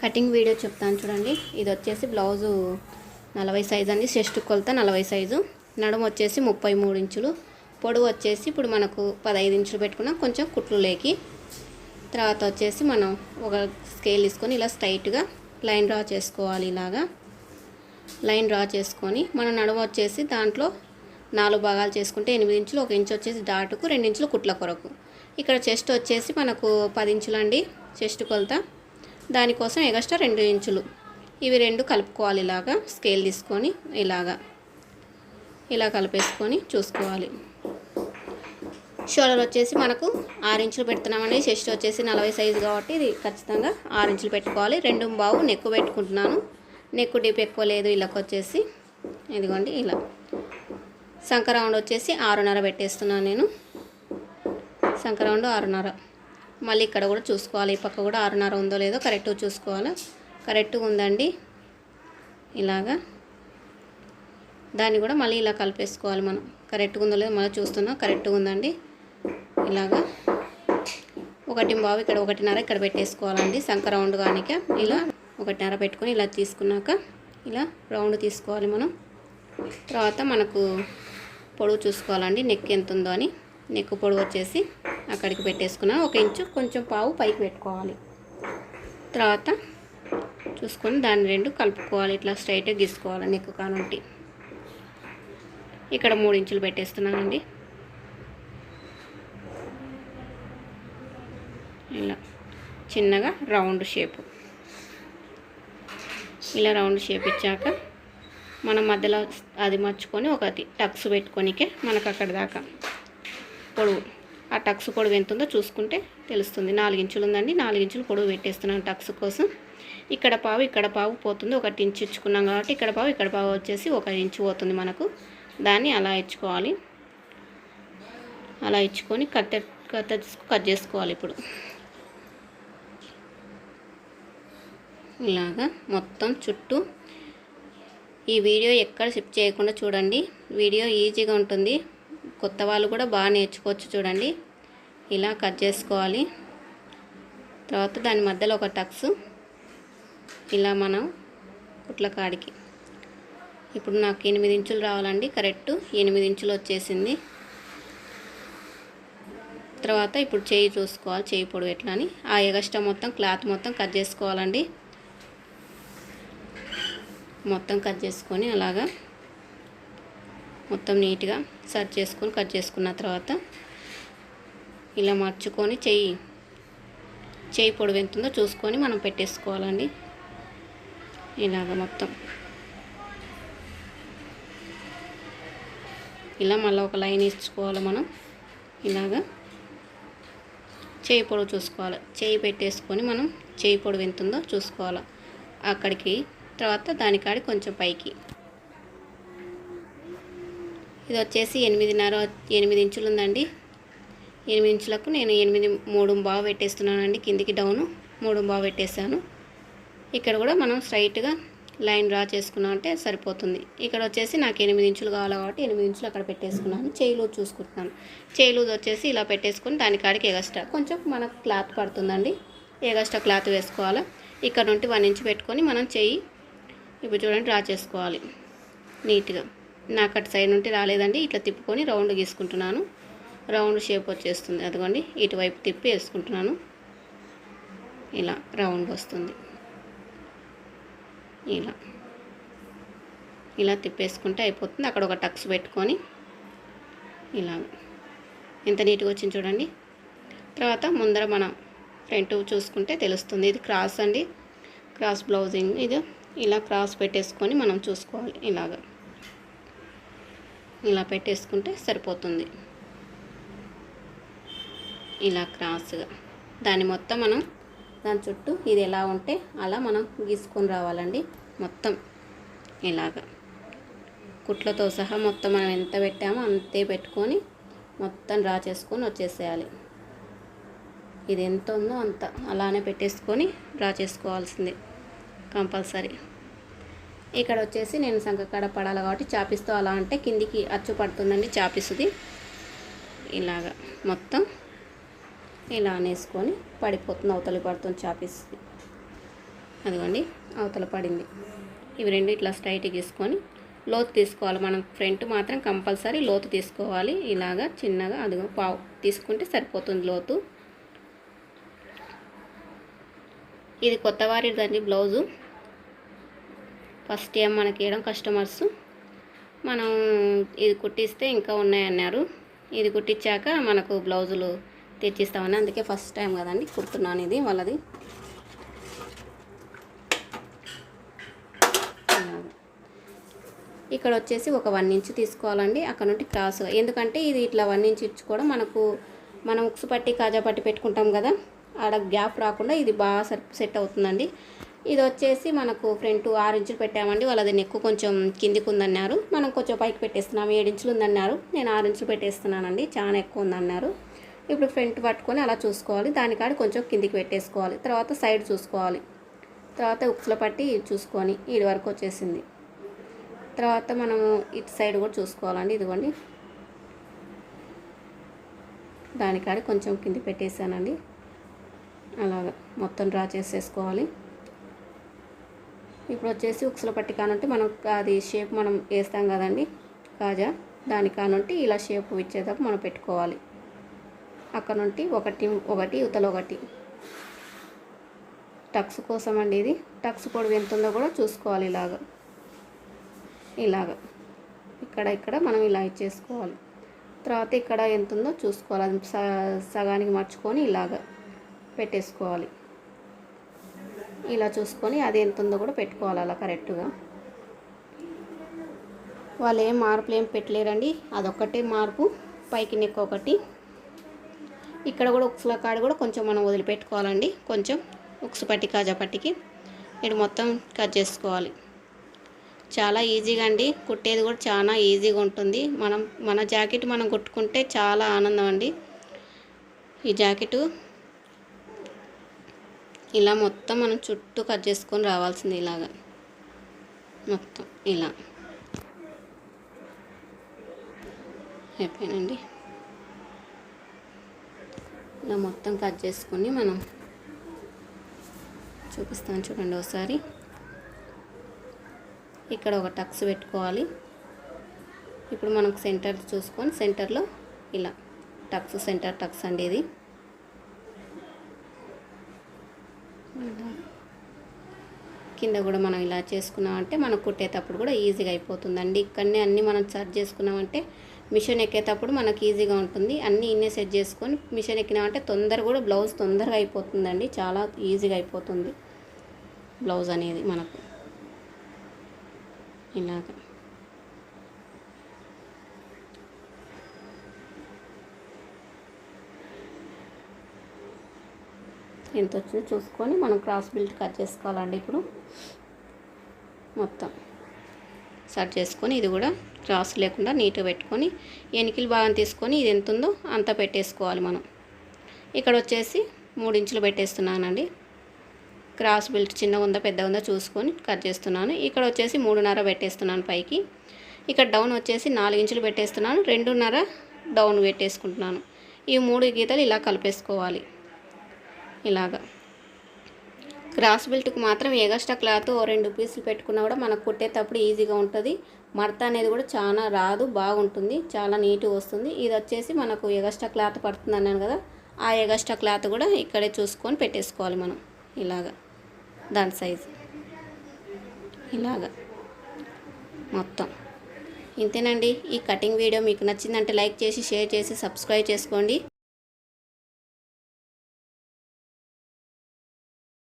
Cutting video చెప్తాను చూడండి. ఇది వచ్చేసి బ్లౌజు 40 సైజు అండి. చెస్ట్ కొలత 40 సైజు, నడుము వచ్చేసి 33 ఇంచులు, పొడవు వచ్చేసి ఇప్పుడు మనకు 15 ఇంచులు పెట్టుకున్నాం. కొంచెం కుట్లు లేకి తర్వాత వచ్చేసి మనం ఒక స్కేల్ తీసుకొని ఇలా స్ట్రైట్గా లైన్ డ్రా చేసుకోవాలి. ఇలాగా లైన్ డ్రా చేసుకొని మన నడుము వచ్చేసి దాంట్లో 4 భాగాలు చేసుకుంటే 8 ఇంచులు, 1 ఇంచు వచ్చేసి డాటుకు, 2 ఇంచులు కుట్ల కొరకు. ఇక్కడ చెస్ట్ వచ్చేసి మనకు 10 ఇంచులు అండి చెస్ట్ కొలత. దానికోసం ఎగస్ట్రా 2 ఇంచులు, ఇవి రెండు కలుపుకోవాలి. ఇలాగా స్కేల్ తీసుకొని ఇలా కలిపేసుకొని చూసుకోవాలి. షోల్డర్ వచ్చేసి మనకు 6 ఇంచులు పెడుతున్నామండి. చెస్ట్ వచ్చేసి 40 సైజు కాబట్టి ఇది ఖచ్చితంగా 6 ఇంచులు పెట్టుకోవాలి. 2 నెక్కు పెట్టుకుంటున్నాను. నెక్కు డీప్ ఎక్కువ లేదు. ఇలాకి వచ్చేసి ఇదిగోండి ఇలా సంక రౌండ్ వచ్చేసి 6.5 పెట్టేస్తున్నాను నేను. సంక రౌండ్ 6.5. మళ్ళీ ఇక్కడ కూడా చూసుకోవాలి, ఈ పక్క కూడా 6.5 ఉందో లేదో కరెక్ట్గా చూసుకోవాలి. కరెక్ట్గా ఉందండి. ఇలాగా దాన్ని కూడా మళ్ళీ ఇలా కలిపేసుకోవాలి. మనం కరెక్ట్గా ఉందో లేదో మళ్ళీ చూస్తున్నాం. కరెక్ట్గా ఉందండి. ఇలాగా 1.5 ఇక్కడ 1.5 ఇక్కడ పెట్టేసుకోవాలండి. సంక రౌండ్ కానిక ఇలా 1.5 పెట్టుకొని ఇలా తీసుకున్నాక ఇలా రౌండ్ తీసుకోవాలి మనం. తర్వాత మనకు పొడవు చూసుకోవాలండి, నెక్ ఎంత ఉందో అని. నెక్ పొడవు వచ్చేసి అక్కడికి పెట్టేసుకున్నాను. 1 ఇంచు కొంచెం పావు పైకి పెట్టుకోవాలి. తర్వాత చూసుకొని దాన్ని 2 కలుపుకోవాలి. ఇట్లా స్ట్రైట్గా గీసుకోవాలి. నెక్ కానుంటి ఇక్కడ 3 ఇంచులు పెట్టేస్తున్నానండి. ఇలా చిన్నగా రౌండ్ షేప్, ఇలా రౌండ్ షేప్ ఇచ్చాక మనం మధ్యలో అది మర్చుకొని ఒకటి టక్స్ పెట్టుకొనికే మనకు అక్కడ దాకా పొడవు, ఆ టక్స్ పొడవు ఎంత ఉందో చూసుకుంటే తెలుస్తుంది. 4 ఇంచులు ఉందండి. 4 ఇంచులు పొడవు పెట్టేస్తున్నాను టక్స్ కోసం. ఇక్కడ పావు పోతుంది. 1 ఇంచు ఇచ్చుకున్నాం కాబట్టి ఇక్కడ పావు వచ్చేసి 1 ఇంచు పోతుంది మనకు. దాన్ని అలా ఇచ్చుకోవాలి. అలా ఇచ్చుకొని కట్ చేసుకోవాలి. ఇప్పుడు ఇలాగా మొత్తం చుట్టూ. ఈ వీడియో ఎక్కడ స్కిప్ చేయకుండా చూడండి. వీడియో ఈజీగా ఉంటుంది. కొత్త వాళ్ళు కూడా బాగా నేర్చుకోవచ్చు. చూడండి ఇలా కట్ చేసుకోవాలి. తర్వాత దాని మధ్యలో ఒక టక్స్ ఇలా మనం కుట్ల కాడికి. ఇప్పుడు నాకు 8 ఇంచులు రావాలండి. కరెక్ట్ 8 ఇంచులు వచ్చేసింది. తర్వాత ఇప్పుడు చేయి చూసుకోవాలి, చేయి పొడవు ఎట్లా అని. ఆ ఎగస్ట్రా మొత్తం క్లాత్ మొత్తం కట్ చేసుకోవాలండి. మొత్తం కట్ చేసుకొని అలాగా మొత్తం నీట్గా సర్చ్ చేసుకొని కట్ చేసుకున్న తర్వాత ఇలా మర్చుకొని చేయి పొడవు ఎంత ఉందో చూసుకొని మనం పెట్టేసుకోవాలండి. ఇలాగ మొత్తం ఇలా మళ్ళీ ఒక లైన్ ఇచ్చుకోవాలి మనం. ఇలాగా చేయి పొడవు చూసుకోవాలి. చేయి పెట్టేసుకొని మనం చేయి పొడవు ఎంత ఉందో చూసుకోవాలి అక్కడికి. తర్వాత దానికాడి కొంచెం పైకి. ఇది వచ్చేసి 8 ఇంచులు ఉందండి. 8 ఇంచులకు నేను 3.5 పెట్టేస్తున్నానండి. కిందికి డౌను 3.5 పెట్టేశాను. ఇక్కడ కూడా మనం స్ట్రైట్గా లైన్ డ్రా చేసుకున్నాం అంటే సరిపోతుంది. ఇక్కడ వచ్చేసి నాకు 8 ఇంచులు కావాలి కాబట్టి 8 ఇంచులు అక్కడ పెట్టేసుకున్నాను. చేయి లూజ్ చూసుకుంటున్నాను. చేయి లూజ్ వచ్చేసి ఇలా పెట్టేసుకొని దానికాడికి ఎగస్ట్రా కొంచెం మనకు క్లాత్ పడుతుందండి. ఎగస్ట్రా క్లాత్ వేసుకోవాలి. ఇక్కడ నుండి 1 ఇంచు పెట్టుకొని మనం చేయి ఇప్పుడు చూడండి డ్రా చేసుకోవాలి నీట్గా. నాకు అటు సైడ్ నుండి రాలేదండి. ఇట్లా తిప్పుకొని రౌండ్ గీసుకుంటున్నాను. రౌండ్ షేప్ వచ్చేస్తుంది. అదిగోండి ఇటువైపు తిప్పి వేసుకుంటున్నాను. ఇలా రౌండ్ వస్తుంది. ఇలా తిప్పేసుకుంటే అయిపోతుంది. అక్కడ ఒక టక్స్ పెట్టుకొని ఇలా ఎంత నీట్గా వచ్చింది చూడండి. తర్వాత ముందర మనం ఫ్రంట్ చూసుకుంటే తెలుస్తుంది. ఇది క్రాస్ అండి, క్రాస్ బ్లౌజింగ్. ఇది ఇలా క్రాస్ పెట్టేసుకొని మనం చూసుకోవాలి. ఇలా పెట్టేసుకుంటే సరిపోతుంది. ఇలా క్రాస్గా దాన్ని మొత్తం మనం దాని చుట్టూ ఇది ఎలా ఉంటే అలా మనం గీసుకొని రావాలండి. మొత్తం ఇలాగా కుట్లతో సహా మొత్తం మనం ఎంత పెట్టామో అంతే పెట్టుకొని మొత్తం డ్రా చేసుకొని వచ్చేసేయాలి. ఇది ఎంత ఉందో అంత అలానే పెట్టేసుకొని డ్రా చేసుకోవాల్సింది కంపల్సరీ. ఇక్కడ వచ్చేసి నేను సంకకాడ పడాలి కాబట్టి చాపిస్తో అలా అంటే కిందికి అచ్చు పడుతుందండి చాపిస్తుంది. ఇలాగా మొత్తం ఇలా అనేసుకొని పడిపోతుంది, అవతలి పడుతుంది చాపిస్తుంది. అదిగోండి అవతల పడింది. ఇవి రెండు ఇట్లా స్ట్రైట్గా తీసుకొని లోతు తీసుకోవాలి. మనం ఫ్రంట్ మాత్రం కంపల్సరీ లోతు తీసుకోవాలి. ఇలాగా చిన్నగా అదిగో పావు తీసుకుంటే సరిపోతుంది లోతు. ఇది కొత్త వారిదండి బ్లౌజు. ఫస్ట్ టైం మనకి వేయడం కస్టమర్స్. మనం ఇది కుట్టిస్తే ఇంకా ఉన్నాయన్నారు. ఇది కుట్టించాక మనకు బ్లౌజులు తెచ్చిస్తామని, అందుకే ఫస్ట్ టైం కదండి కుడుతున్నాను ఇది వాళ్ళది. ఇక్కడ వచ్చేసి ఒక 1 ఇంచ్ తీసుకోవాలండి. అక్కడ నుండి క్రాస్గా, ఎందుకంటే ఇది ఇట్లా 1 ఇంచ్ ఇచ్చుకోవడం మనం ఉక్సు పట్టి కాజా పట్టి పెట్టుకుంటాం కదా, ఆడ గ్యాప్ రాకుండా ఇది బాగా సెట్ అవుతుందండి. ఇది వచ్చేసి మనకు ఫ్రంట్ 6 ఇంచులు పెట్టామండి. వాళ్ళది నెక్ కొంచెం కిందికి ఉందన్నారు. మనం కొంచెం పైకి పెట్టేస్తున్నాం. 7 ఇంచులు ఉందన్నారు. నేను 6 ఇంచులు పెట్టేస్తున్నానండి, చాలా ఎక్కువ ఉందన్నారు. ఇప్పుడు ఫ్రంట్ పట్టుకొని అలా చూసుకోవాలి. దానికాడ కొంచెం కిందికి పెట్టేసుకోవాలి. తర్వాత సైడ్ చూసుకోవాలి. తర్వాత ఉక్సులో పట్టి చూసుకొని ఇది వరకు వచ్చేసింది. తర్వాత మనము ఇటు సైడ్ కూడా చూసుకోవాలండి. ఇదిగోండి దానికాడ కొంచెం కింది పెట్టేసానండి. అలాగా మొత్తం డ్రా చేసేసుకోవాలి. ఇప్పుడు వచ్చేసి ఉక్సుల పట్టి కానుంటే మనం అది షేప్ మనం వేస్తాం కదండి కాజా, దాని కానుంటే ఇలా షేప్ ఇచ్చేటప్పుడు మనం పెట్టుకోవాలి. అక్కడ నుండి ఒకటి ఇవతల ఒకటి టక్స్ కోసం అండి. ఇది టక్స్ పొడవు ఎంత ఉందో కూడా చూసుకోవాలి. ఇలాగా ఇక్కడ మనం ఇలా ఇచ్చేసుకోవాలి. తర్వాత ఇక్కడ ఎంత ఉందో చూసుకోవాలి. అది సగానికి మర్చుకొని ఇలాగా పెట్టేసుకోవాలి. ఇలా చూసుకొని అది ఎంత ఉందో కూడా పెట్టుకోవాలి అలా కరెక్ట్గా. వాళ్ళు ఏం మార్పులు ఏం పెట్టలేరండి, అదొక్కటే మార్పు. పైకి నెక్ ఒకటి, ఇక్కడ కూడా ఉక్సుల కాడ కూడా కొంచెం మనం వదిలిపెట్టుకోవాలండి. కొంచెం ఉక్సు పట్టి కాజా పట్టికి ఇది మొత్తం కట్ చేసుకోవాలి. చాలా ఈజీగా అండి, కుట్టేది కూడా చాలా ఈజీగా ఉంటుంది. మన జాకెట్ మనం కుట్టుకుంటే చాలా ఆనందం అండి. ఈ జాకెట్ ఇలా మొత్తం మనం చుట్టూ కట్ చేసుకొని రావాల్సింది. ఇలాగా మొత్తం ఇలా అయిపోయినండి. ఇలా మొత్తం కట్ చేసుకొని మనం చూపిస్తాను చూడండి ఒకసారి. ఇక్కడ ఒక టక్స్ పెట్టుకోవాలి. ఇప్పుడు మనకు సెంటర్ చూసుకొని సెంటర్లో ఇలా సెంటర్ టక్స్ అండి ఇది. కింద కూడా మనం ఇలా చేసుకున్నామంటే మనం కుట్టేటప్పుడు కూడా ఈజీగా అయిపోతుందండి. ఇక్కడనే అన్నీ మనం సెట్ చేసుకున్నామంటే మిషన్ ఎక్కేటప్పుడు మనకి ఈజీగా ఉంటుంది. అన్నీ ఇన్నే సెట్ చేసుకొని మిషన్ ఎక్కినామంటే తొందరగా కూడా బ్లౌజ్ తొందరగా అయిపోతుందండి. చాలా ఈజీగా అయిపోతుంది బ్లౌజ్ అనేది మనకు. ఇలాగ ఎంత వచ్చిందో చూసుకొని మనం క్రాస్ బిల్ట్ కట్ చేసుకోవాలండి. ఇప్పుడు మొత్తం సెట్ చేసుకొని ఇది కూడా క్రాస్ లేకుండా నీట్గా పెట్టుకొని ఎనికిలు భాగం తీసుకొని ఇది ఎంత ఉందో అంత పెట్టేసుకోవాలి మనం. ఇక్కడ వచ్చేసి 3 ఇంచులు పెట్టేస్తున్నానండి. క్రాస్ బిల్ట్ చిన్నగా ఉందా పెద్దగా ఉందా చూసుకొని కట్ చేస్తున్నాను. ఇక్కడ వచ్చేసి 3.5 పెట్టేస్తున్నాను పైకి. ఇక్కడ డౌన్ వచ్చేసి 4 ఇంచులు పెట్టేస్తున్నాను. 2.5 డౌన్ పెట్టేసుకుంటున్నాను. ఈ 3 గీతలు ఇలా కలిపేసుకోవాలి. ఇలాగా క్రాస్ బెల్ట్కి మాత్రం ఎగస్ట్రా క్లాత్ 2 పీసులు పెట్టుకున్నా కూడా మనకు కుట్టేటప్పుడు ఈజీగా ఉంటుంది. మడత అనేది కూడా చాలా రాదు, బాగుంటుంది, చాలా నీట్గా వస్తుంది. ఇది వచ్చేసి మనకు ఎగస్ట్రా క్లాత్ పడుతుంది అన్నాను కదా, ఆ ఎగస్ట్రా క్లాత్ కూడా ఇక్కడే చూసుకొని పెట్టేసుకోవాలి మనం. ఇలాగా దాని సైజు ఇలాగా మొత్తం ఇంతేనండి. ఈ కటింగ్ వీడియో మీకు నచ్చిందంటే లైక్ చేసి షేర్ చేసి సబ్స్క్రైబ్ చేసుకోండి.